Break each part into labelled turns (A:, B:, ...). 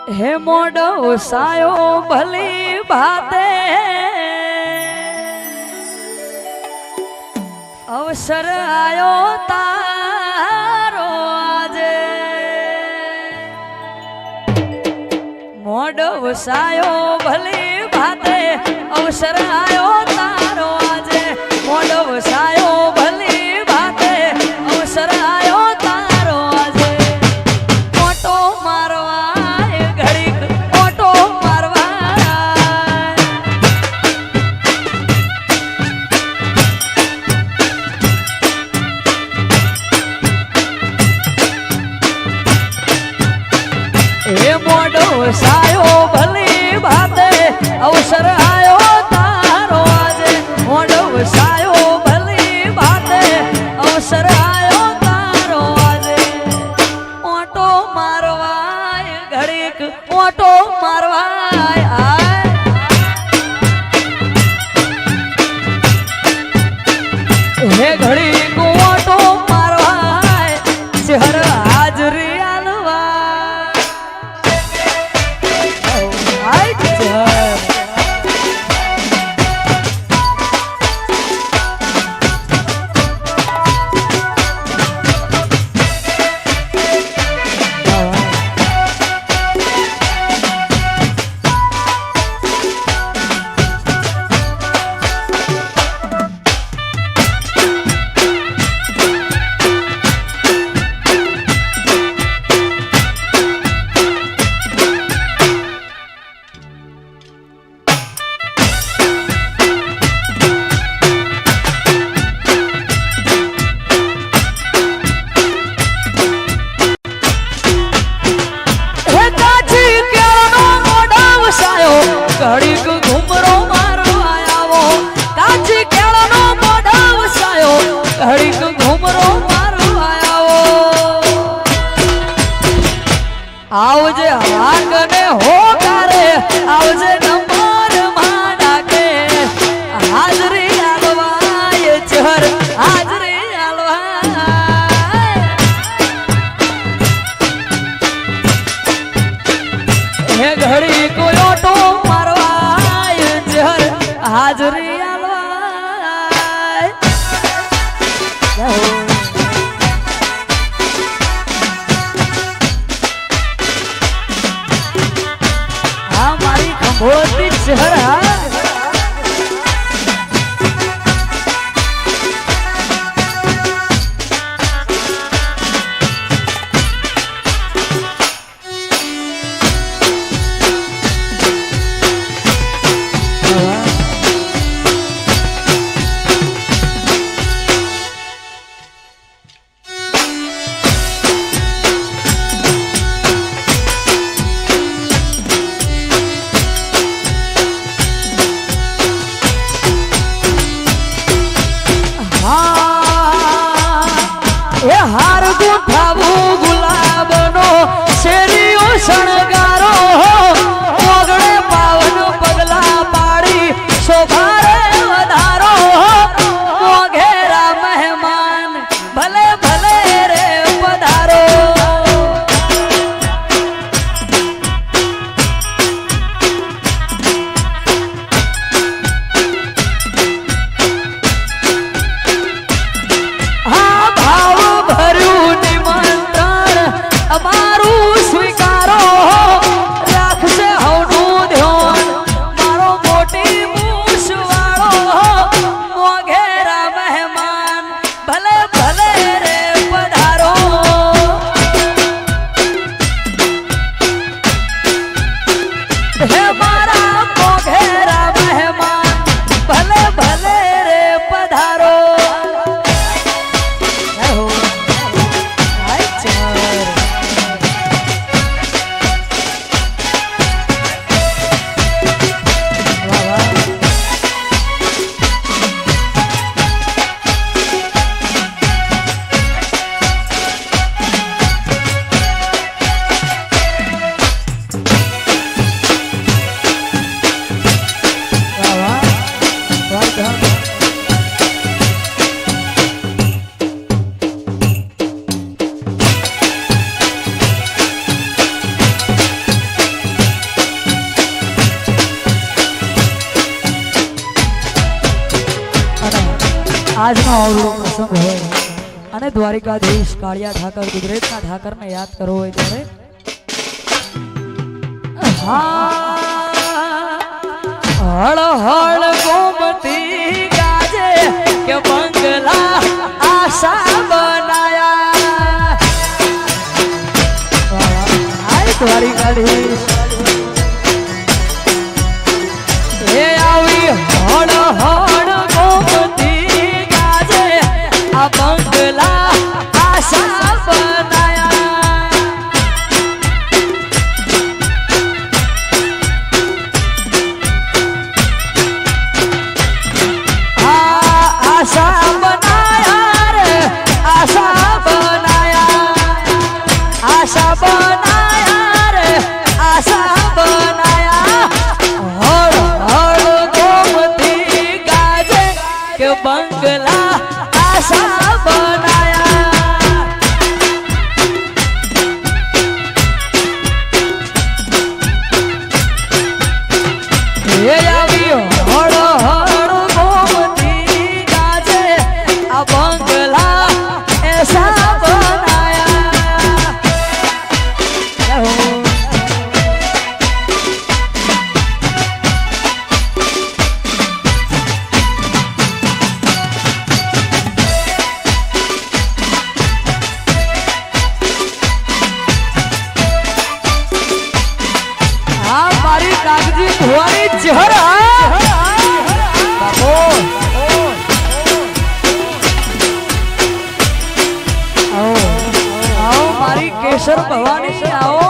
A: હે મોડો સાયો ભલી ભાતે અવસર આયો તારો આજે મોડો સાયો ભલી ભાતે અવસર આયો તારો આજે મોડો સાયો ભલી ભાતે અવસર આયો તારો આજે મોટો મારવા ઘડીક મોટો મારવા એ મોડો સાયો ભલી ભાતે અવસર આયો તારો આજે મોડો સાયો ભલી ભાતે અવસર આયો તારો આજે મોટો મારવાય ઘડીક મોટો મારવાય આય હે ઘડીક મોટો મારવાય શહર હાજરી આલવા ઘડીક ઘુમરો મારો આવો કાચી કેળનો મોઢો વસાયો ઘડીક ઘુમરો મારો આવો આવજે હાકને હોકારે આવજે નંબર માંડાકે હાજરી આલવાય ચહર હાજરી આલવાય હે ઘડી કોયોટો હાજરી આલવાય હા મારી ખંભોળતી શહેર હા આજનો આવડો પ્રસંગ હોય અને દ્વારિકાધીશ કાળિયા ઠાકર ગુજરાતના ઠાકરને યાદ કરવો હોય ત્યારે હળ હળ ગોમતી ગાજે કે બંગલા આશા બનાયા આય દ્વારિકાધીશ એ આવી હળ હળ ગોમતી ગાજે આ બંગલા આશા બનાયા આશા બનાયા રે આશા બનાયા આશા બનાયા રે આશા બનાયા હળ હળ ગોમતી ગાજે કે બંગલા આશા બનાયા એ આવી હળ હળ ગોમતી ગાજે આ બંગલા એસા બનાયા આ મારી કાગજી ધોવાની ચહેરા બાપો આવો આવો મારી કેસર ભવાની આવો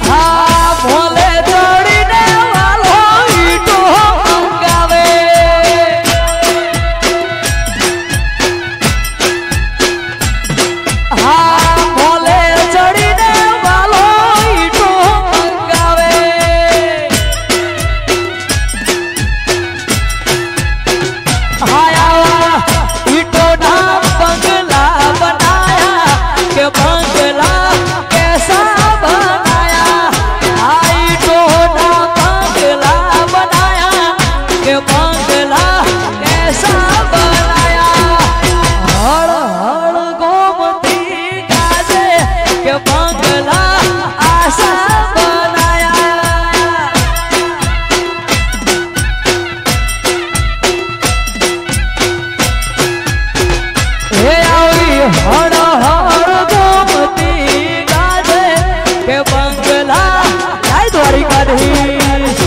A: હા ભોલે જોડીને વાલો ઈટો મંગાવે હા ભોલે ચડીને વાલો ઈટો મંગાવે હાયા ઈટો ના બંગલા બનાયા કે બંગલા કેસા બનાયા આ ઈટો ના બંગલા બનાયા કે બંગલા કેસા બનાયા હળ હળ ગોમતી ગાજે કે બંગલા આશા બનાયા હે આવી હળ હળ ગોમતી ગાજે કે બંગલા જય દ્વારિકાધીશ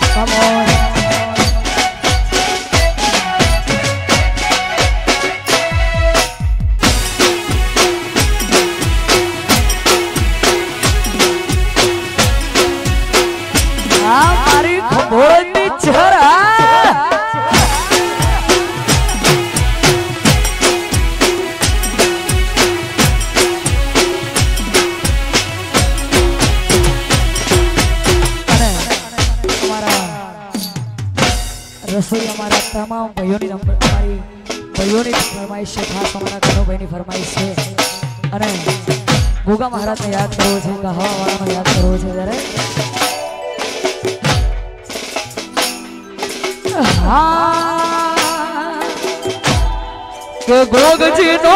A: Come on. આ મારી ખંભોળની ચહેરા અને અમારા રસોઈ અમારા તમામ ભાઈઓની અમારી ભાઈઓની ફરમાઈશ છે ખાસ અમારા કનુભાઈની ફરમાઈશ છે અને ગોગા મહારાજને યાદ કરવો છે કહાવાળાને યાદ કરવો છે ત્યારે હા કે ગોગજી નો